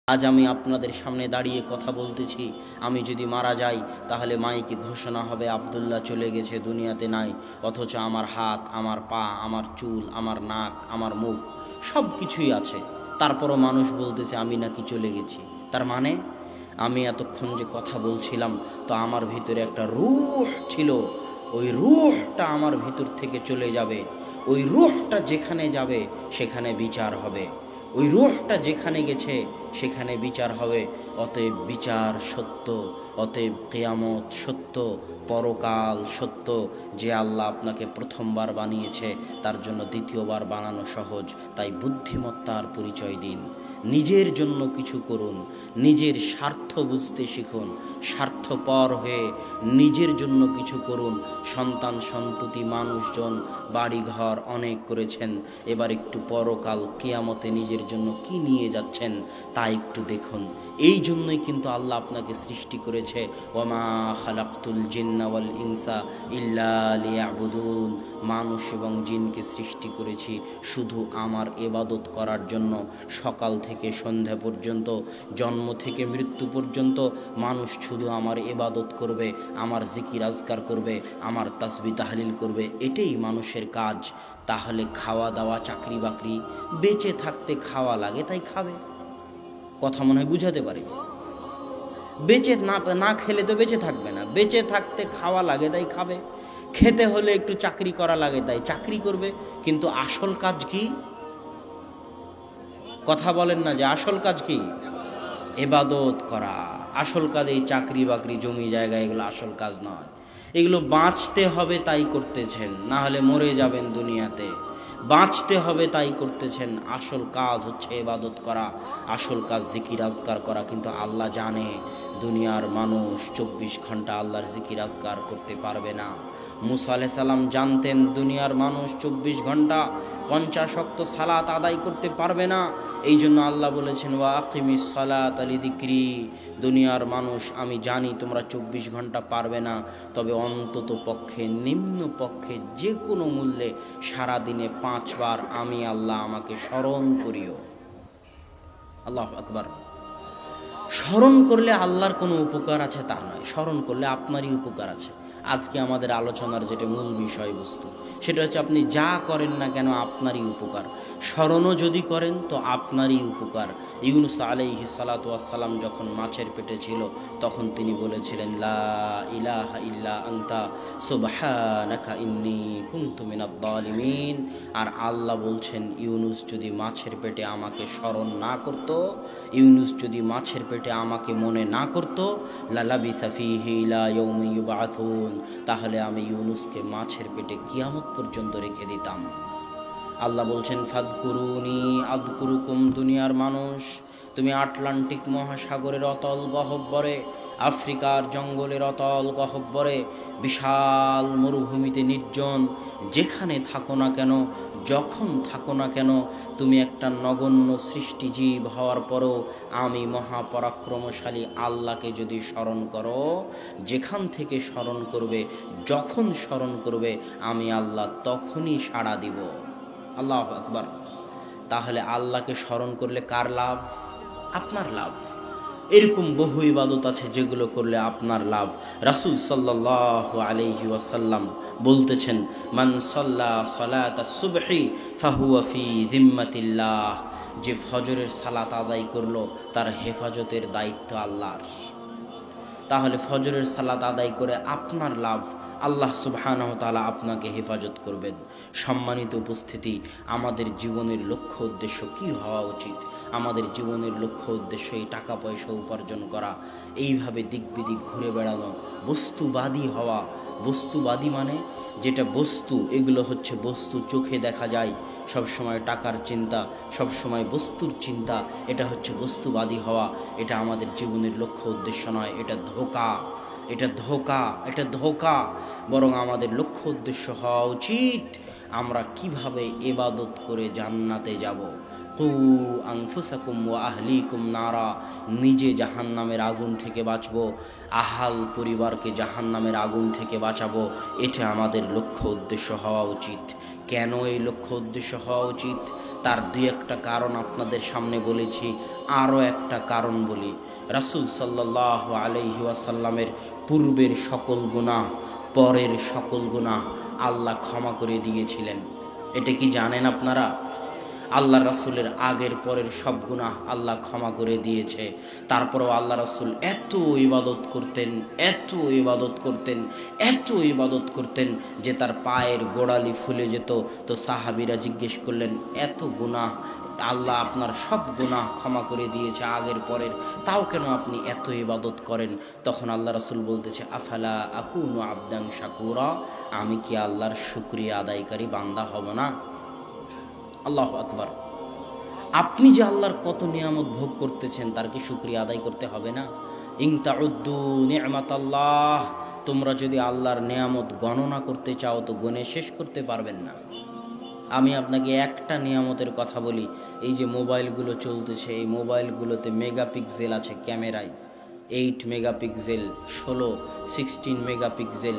আজ আমি আপনাদের সামনে দাঁড়িয়ে কথা বলতেছি। আমি যদি মারা যাই তাহলে মাইকে ঘোষণা হবে আব্দুল্লাহ চলে গেছে, দুনিয়াতে নাই। অথচ আমার হাত, আমার পা, আমার চুল, আমার নাক, আমার মুখ সব কিছুই আছে। তারপরও মানুষ বলতেছে আমি নাকি চলে গেছি। তার মানে আমি এতক্ষণ যে কথা বলছিলাম, তো আমার ভিতরে একটা রূহ ছিল। ওই রূহটা আমার ভিতর থেকে চলে যাবে। ওই রূহটা যেখানে যাবে সেখানে বিচার হবে। ওই রূহটা যেখানে গেছে সেখানে বিচার হবে। অতএব বিচার সত্য, অতএব কিয়ামত সত্য, পরকাল সত্য। যে আল্লাহ আপনাকে প্রথমবার বানিয়েছে তার জন্য দ্বিতীয়বার বানানো সহজ। তাই বুদ্ধিমত্তার পরিচয় দিন, নিজের জন্য কিছু করুন, নিজের স্বার্থ বুঝতে শিখুন, স্বার্থপর হয়ে নিজের জন্য কিছু করুন। সন্তান সন্ততি মানুষজন বাড়িঘর অনেক করেছেন, এবার একটু পরকাল কিয়ামতে নিজের জন্য কি নিয়ে যাচ্ছেন তা একটু দেখুন। এই জন্যই কিন্তু আল্লাহ আপনাকে সৃষ্টি করেছে, ওয়ামা খালাকতুল জিন্না ওয়াল ইনসা ইল্লা লিয়াবুদুন। মানুষ এবং জিনকে সৃষ্টি করেছি শুধু আমার ইবাদত করার জন্য। সকাল থেকে সন্ধ্যা পর্যন্ত, জন্ম থেকে মৃত্যু পর্যন্ত মানুষ শুধু আমার ইবাদত করবে, আমার জিকির আজকার করবে, আমার তাসবিহ তাহলিল করবে। এটাই মানুষের কাজ। তাহলে খাওয়া দাওয়া, চাকরি বাকরি, বেঁচে থাকতে খাওয়া লাগে তাই খাবে। কথা মনে হয় বুঝাতে পারি? বেঁচে না খেলে তো বেঁচে থাকবে না। বেঁচে থাকতে খাওয়া লাগে তাই খাবে। খেতে হলে একটু চাকরি করা লাগে তাই চাকরি করবে। কিন্তু আসল কাজ কি? কথা বলেন না যে আসল কাজ কি? ইবাদত করা। আসল কাজ এই চাকরি বাকরি, জমি জায়গা, এগুলো আসল কাজ নয়। এগুলো বাঁচতে হবে তাই করতেছেন, না হলে মরে যাবেন দুনিয়াতে। বাঁচতে হবে তাই করতেছেন। আসল কাজ হচ্ছে ইবাদত করা, আসল কাজ জিকির আজকার করা। কিন্তু আল্লাহ জানে দুনিয়ার মানুষ 24 ঘন্টা আল্লাহর জিকির আজকার করতে পারবে না। মুসা আলাইহিস সালাম জানতেন দুনিয়ার মানুষ 24 ঘন্টা 50 ওয়াক্ত সালাত আদায় করতে পারবে না। এই জন্য আল্লাহ বলেছেন, ওয়া আকিমিস সালাত লিযিকরি। দুনিয়ার মানুষ আমি জানি তোমরা 24 ঘন্টা পারবে না, তবে অন্তত পক্ষে, নিম্ন পক্ষে যে কোনো মূল্যে সারাদিনে 5 বার আমি আল্লাহ আমাকে স্মরণ করিও। আল্লাহু আকবার। স্মরণ করলে আল্লাহর কোনো উপকার আছে তা নয়, স্মরণ করলে আপনারই উপকার আছে। আজকে আমাদের আলোচনার যেটা মূল বিষয়বস্তু, সেটা হচ্ছে আপনি যা করেন না কেন আপনারই উপকার। স্মরণও যদি করেন তো আপনারই উপকার। ইউনূস আলাইহিস সালাতু ওয়াস সালাম যখন মাছের পেটে ছিল তখন তিনি বলেছিলেন, লা ইলাহা ইল্লা আনতা সুবহানাকা ইন্নী কুনতু মিনাজ জালিমিন। আর আল্লাহ বলছেন, ইউনূস যদি মাছের পেটে আমাকে স্মরণ না করত, ইউনূস যদি মাছের পেটে আমাকে মনে না করত, লালাবিসা ফীহি ইলা ইয়াউমি ইউবআসুন, তাহলে আমি ইউনূসকে মাছের পেটে কিয়ামত পর্যন্ত রেখে দিতাম। আল্লাহ বলছেন, ফাযকুরুনি আযকুরুকুম। দুনিয়ার মানুষ, তুমি আটলান্টিক মহাসাগরের অতল গহ্বরে, আফ্রিকার জঙ্গলের অতল গহ্বরে, বিশাল মরুভূমিতে নির্জন যেখানে থাকো না কেন, যখন থাকো না কেন, তুমি একটা নগণ্য সৃষ্টিজীব হওয়ার পরও আমি মহাপরাক্রমশালী আল্লাহকে যদি স্মরণ করো, যেখান থেকে স্মরণ করবে, যখন স্মরণ করবে, আমি আল্লাহ তখনই সাড়া দিব। আল্লাহু আকবার। তাহলে আল্লাহকে স্মরণ করলে কার লাভ? আপনার লাভ। এরকম বহু ইবাদত আছে যেগুলো করলে আপনার লাভ। রাসূল সাল্লাল্লাহু আলাইহি ওয়াসাল্লাম বলতেছেন, মান সাল্লা সালাতাস সুবহি ফাহুয়া ফি জিম্মাতিল্লাহ। যে ফজরের সালাত আদায় করলো তার হেফাজতের দায়িত্ব আল্লাহর। তাহলে ফজরের সালাত আদায় করে আপনার লাভ, আল্লাহ সুবহানাহু ওয়া তাআলা আপনাকে হেফাজত করবেন। সম্মানিত উপস্থিতি, আমাদের জীবনের লক্ষ্য উদ্দেশ্য কি হওয়া উচিত? আমাদের জীবনের লক্ষ্য উদ্দেশ্য এই টাকা পয়সা উপার্জন করা, এইভাবে দিক বিদিক ঘুরে বেড়ানো, বস্তুবাদী হওয়া। বস্তুবাদী মানে যেটা বস্তু, এগুলো হচ্ছে বস্তু, চোখে দেখা যায়, সব সময় টাকার চিন্তা, সব সময় বস্তুর চিন্তা, এটা হচ্ছে বস্তুবাদী হওয়া। এটা আমাদের জীবনের লক্ষ্য উদ্দেশ্য নয়, এটা ধোঁকা, এটা ধোঁকা, এটা ধোঁকা। বরং আমাদের লক্ষ্য উদ্দেশ্য হওয়া উচিত আমরা কিভাবে ইবাদত করে জান্নাতে যাব। কু আনফুসাকুম ওয়া আহলিকুম নারা। নিজে জাহান্নামের আগুন থেকে বাঁচবো, আহাল পরিবারকে জাহান্নামের আগুন থেকে বাঁচাবো। এটা আমাদের লক্ষ্য উদ্দেশ্য হওয়া উচিত। কেন এই লক্ষ্য উদ্দেশ্য হওয়া উচিত? তার দুই একটা কারণ আপনাদের সামনে বলেছি, আরও একটা কারণ বলি। রাসূল সাল্লাল্লাহু আলাইহি ওয়াসাল্লামের পূর্বের সকল গুনাহ, পরের সকল গুনাহ আল্লাহ ক্ষমা করে দিয়েছিলেন। এটা কি জানেন আপনারা? আল্লাহ রাসূলের আগের পরের সব গুনাহ আল্লাহ ক্ষমা করে দিয়েছে। তারপরেও আল্লাহ রাসূল এত ইবাদত করতেন, এত ইবাদত করতেন, এত ইবাদত করতেন যে তার পায়ের গোড়ালি ফুলে যেত। তো সাহাবীরা জিজ্ঞেস করলেন, এত গুনাহ, আল্লাহ আপনার সব গুনাহ ক্ষমা করে দিয়েছে আগের পরের, তাও কেন আপনি এত ইবাদত করেন? তখন আল্লাহ রাসূল বলতেছে, আফালা আকুনু আবদান শাকুরা, আমি কি আল্লাহর শুকরিয়া আদায়কারী বান্দা হব না? আল্লাহু আকবার। আপনি যে আল্লাহর কত নিয়ামত ভোগ করতেছেন, তার কি শুকরিয়া আদায় করতে হবে না? ইন তাউদ্দু নি'মাতাল্লাহ, তোমরা যদি আল্লাহর নিয়ামত গণনা করতে চাও তো গুণে শেষ করতে পারবেন না। আমি আপনাকে একটা নিয়ামতের কথা বলি, এই যে মোবাইলগুলো চলতেছে, এই মোবাইলগুলোতে মেগাপিক্সেল আছে ক্যামেরায়, 8 মেগাপিক্সেল, 16 মেগাপিক্সেল।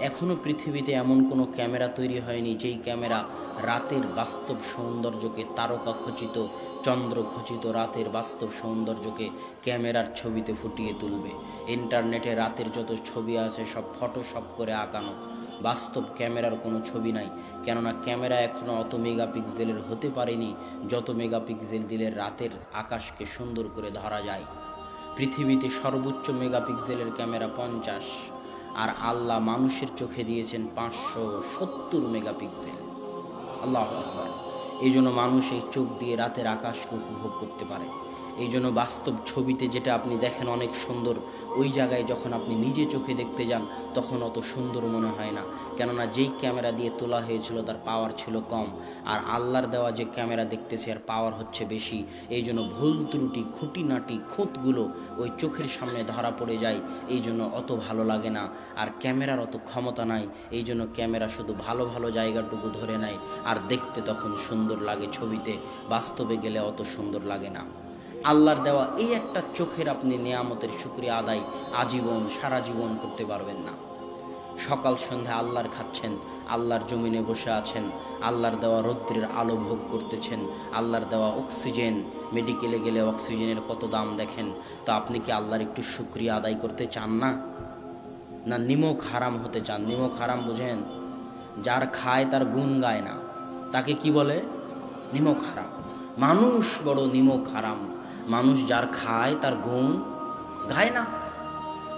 এখনও পৃথিবীতে এমন কোনো ক্যামেরা তৈরি হয়নি যেই ক্যামেরা রাতের বাস্তব সৌন্দর্যকে, তারকা খচিত, চন্দ্র খচিত রাতের বাস্তব সৌন্দর্যকে ক্যামেরার ছবিতে ফুটিয়ে তুলবে। ইন্টারনেটে রাতের যত ছবি আছে সব ফটোশপ করে আঁকানো, বাস্তব ক্যামেরার কোনো ছবি নাই। কেননা ক্যামেরা এখনও অত মেগাপিক্সেলের হতে পারেনি যত মেগাপিক্সেল দিলে রাতের আকাশকে সুন্দর করে ধরা যায়। পৃথিবীতে সর্বোচ্চ মেগাপিক্সেলের ক্যামেরা 50, আর আল্লাহ মানুষের চোখে দিয়েছেন 570 মেগাপিক্সেল। আল্লাহু আকবার। এই জন্য মানুষ এই চোখ দিয়ে রাতের আকাশকে উপভোগ করতে পারে। এই জন্য বাস্তব ছবিতে যেটা আপনি দেখেন অনেক সুন্দর, ওই জায়গায় যখন আপনি নিজে চোখে দেখতে যান তখন অত সুন্দর মনে হয় না। কেননা যেই ক্যামেরা দিয়ে তোলা হয়েছিল তার পাওয়ার ছিল কম, আর আল্লাহর দেওয়া যে ক্যামেরা দেখতেছে আর পাওয়ার হচ্ছে বেশি। এই জন্য ভুল ত্রুটি, খুঁটিনাটি, খুঁতগুলো ওই চোখের সামনে ধরা পড়ে যায়, এই জন্য অত ভালো লাগে না। আর ক্যামেরার অত ক্ষমতা নাই, এই জন্য ক্যামেরা শুধু ভালো ভালো জায়গাটুকু ধরে নেয়, আর দেখতে তখন সুন্দর লাগে ছবিতে, বাস্তবে গেলে অত সুন্দর লাগে না। আল্লাহর দেওয়া এই একটা চোখের আপনি নিয়ামতের শুকরিয়া আদায় আজীবন, সারা জীবন করতে পারবেন না। সকাল সন্ধ্যা আল্লাহর খাচ্ছেন, আল্লাহর জমিনে বসে আছেন, আল্লাহর দেওয়া রৌদ্রের আলো ভোগ করতেছেন, আল্লাহর দেওয়া অক্সিজেন, মেডিকেলে গেলে অক্সিজেনের কত দাম দেখেন। তো আপনি কি আল্লাহর একটু শুকরিয়া আদায় করতে চান না? না নিমক হারাম হতে চান? নিমক হারাম বুঝেন? যার খায় তার গুণ গায় না, তাকে কি বলে? নিমক হারাম। মানুষ বড় নিমক হারাম। মানুষ যার খায় তার গুণ গায় না।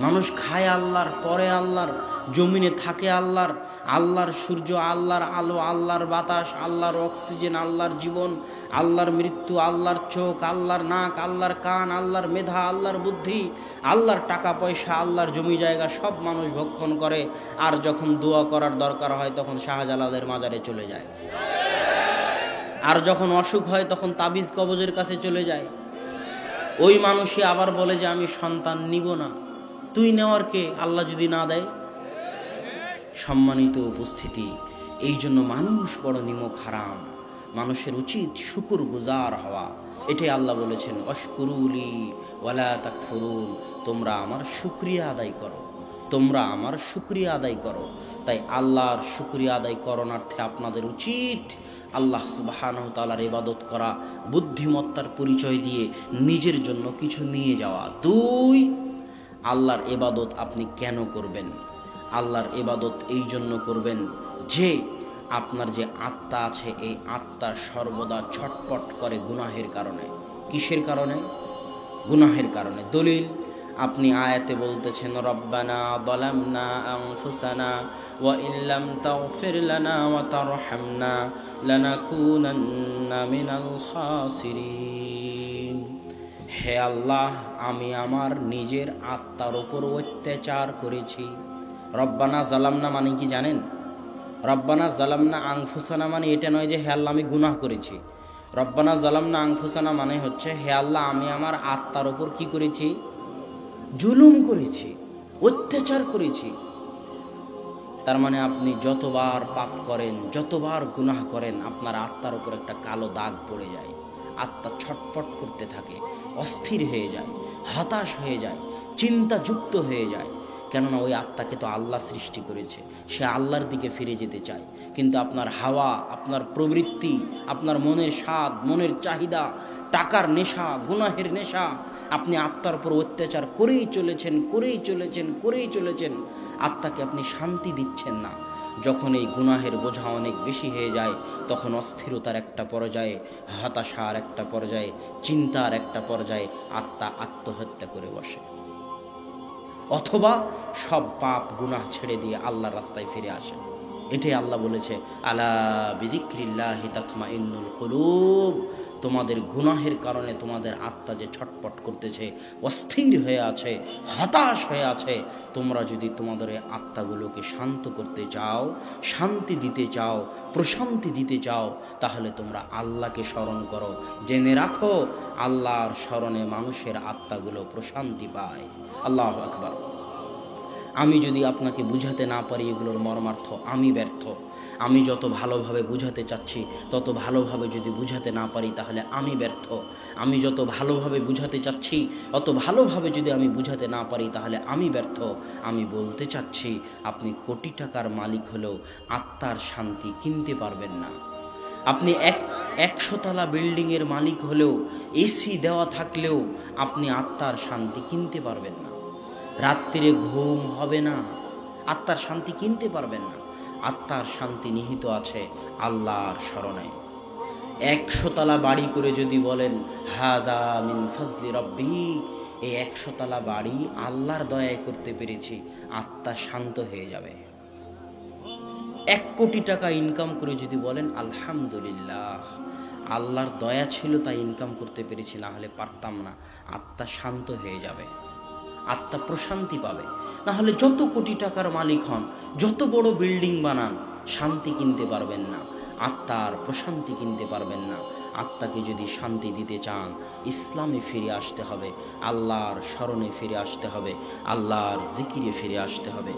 মানুষ খায় আল্লাহর, পরে আল্লাহর, জমিনে থাকে আল্লাহর, আল্লাহর সূর্য, আল্লাহর আলো, আল্লাহর বাতাস, আল্লাহর অক্সিজেন, আল্লাহর জীবন, আল্লাহর মৃত্যু, আল্লাহর চোখ, আল্লাহর নাক, আল্লাহর কান, আল্লাহর মেধা, আল্লাহর বুদ্ধি, আল্লাহর টাকা পয়সা, আল্লাহর জমি জায়গা সব মানুষ ভক্ষণ করে। আর যখন দোয়া করার দরকার হয় তখন শাহজালালের মাজারে চলে যায়, আর যখন অসুখ হয় তখন তাবিজ কবজের কাছে চলে যায়। ওই মানুষই আবার বলে যে আমি সন্তান নিব না। তুই নেওয়ার কে, আল্লাহ যদি না দেয়? সম্মানিত উপস্থিতি, এই জন্য মানুষ বড় নিমক হারাম। মানুষের উচিত শুকুর গুজার হওয়া। এটাই আল্লাহ বলেছেন, অশকুরুলি ওয়ালা তাকফুরুন, তোমরা আমার শুকরিয়া আদায় করো, তোমরা আমার শুকরিয়া আদায় করো। তাই আল্লাহর শুকরিয়া আদায় করণার্থে আপনাদের উচিত আল্লাহ সুবহানাহু ওয়া তাআলার ইবাদত করা, বুদ্ধিমত্তার পরিচয় দিয়ে নিজের জন্য কিছু নিয়ে যাওয়া। 2, আল্লাহর ইবাদত আপনি কেন করবেন? আল্লাহর ইবাদত এই জন্য করবেন যে আপনার যে আত্মা আছে, এই আত্মা সর্বদা ছটপট করে গুনাহের কারণে। কিসের কারণে? গুনাহের কারণে। দলিল, আপনি আয়াতে বলতেছেন, রব্বানা যালামনা আনফুসানা ওয়া ইল্লাম তাগফির লানা ওয়া তারহামনা লানাকুনান্না মিনাল খাসিরিন। হে আল্লাহ, আমি আমার নিজের আত্মার উপর অত্যাচার করেছি। রব্বানা জালামনা মানে কি জানেন? রব্বানা জালামনা আনফুসানা মানে এটা নয় যে হে আল্লাহ আমি গুনাহ করেছি। রব্বানা জালামনা আনফুসানা মানে হচ্ছে, হে আল্লাহ আমি আমার আত্মার উপর কি করেছি? জুলুম করেছি, অত্যাচার করেছি। তার মানে আপনি যতবার পাপ করেন, যতবার গুনাহ করেন, আপনার আত্মার উপর একটা কালো দাগ পড়ে যায়। আত্মা ছটফট করতে থাকে, অস্থির হয়ে যায়, হতাশ হয়ে যায়, চিন্তাযুক্ত হয়ে যায়। কেননা ওই আত্মাকে তো আল্লাহ সৃষ্টি করেছে, সে আল্লাহর দিকে ফিরে যেতে চায়। কিন্তু আপনার হাওয়া, আপনার প্রবৃত্তি, আপনার মনের স্বাদ, মনের চাহিদা, টাকার নেশা, গুনাহের নেশা, আপনি আত্মার উপর অত্যাচার করেই চলেছেন। আত্মাকে আপনি শান্তি দিচ্ছেন না। যখন এই গুনাহের বোঝা অনেক বেশি হয়ে যায়, তখন অস্থিরতার একটা পর্যায়ে, হতাশার একটা পর্যায়ে, চিন্তার একটা পর্যায়ে আত্মা আত্মহত্যা করে বসে, অথবা সব পাপ গুনাহ ছেড়ে দিয়ে আল্লাহর রাস্তায় ফিরে আসে। এটাই আল্লাহ বলেছে, আলা বিযিক্রিল্লাহি তাতমাইন্নুল কুলুব। তোমাদের গুনাহের কারণে তোমাদের আত্মা যে ছটপট করতেছে, অস্থির হয়ে আছে, হতাশ হয়ে আছে, তোমরা যদি তোমাদের আত্মাগুলোকে শান্ত করতে চাও, শান্তি দিতে চাও, প্রশান্তি দিতে চাও, তাহলে তোমরা আল্লাহকে স্মরণ করো। জেনে রাখো, আল্লাহর স্মরণে মানুষের আত্মাগুলো প্রশান্তি পায়। আল্লাহু আকবার। আমি যদি আপনাকে বুঝাতে না পারি এগুলোর মর্মার্থ, আমি ব্যর্থ। আমি যত ভালোভাবে বুঝাতে চাচ্ছি তত ভালোভাবে যদি বুঝাতে না পারি তাহলে আমি ব্যর্থ। আমি যত ভালোভাবে বুঝাতে চাচ্ছি অত ভালোভাবে যদি আমি বুঝাতে না পারি তাহলে আমি ব্যর্থ। আমি বলতে চাচ্ছি, আপনি কোটি টাকার মালিক হলেও আত্মার শান্তি কিনতে পারবেন না। আপনি 100 তলা বিল্ডিংয়ের মালিক হলেও, এসি দেওয়া থাকলেও আপনি আত্মার শান্তি কিনতে পারবেন না। রাত্রিরে ঘুম হবে না, আত্মার শান্তি কিনতে পারবেন না। আত্মার শান্তি নিহিত আছে আল্লাহর স্মরণে। 100 তলা বাড়ি করে যদি বলেন হাদা মিন ফজলি রব্বি, এই 100 তলা বাড়ি আল্লাহর দয়ায় করতে পেরেছি, আত্মা শান্ত হয়ে যাবে। 1 কোটি টাকা ইনকাম করে যদি বলেন আলহামদুলিল্লাহ, আল্লাহর দয়া ছিল তাই ইনকাম করতে পেরেছি, না হলে পারতাম না, আত্মা শান্ত হয়ে যাবে, আত্মা প্রশান্তি পাবে। না হলে যত কোটি টাকার মালিক হন, যত বড় বিল্ডিং বানান, শান্তি কিনতে পারবেন না, আত্মার প্রশান্তি কিনতে পারবেন না। আত্মাকে যদি শান্তি দিতে চান, ইসলামে ফিরে আসতে হবে, আল্লাহর স্মরণে ফিরে আসতে হবে, আল্লাহর জিকিরে ফিরে আসতে হবে।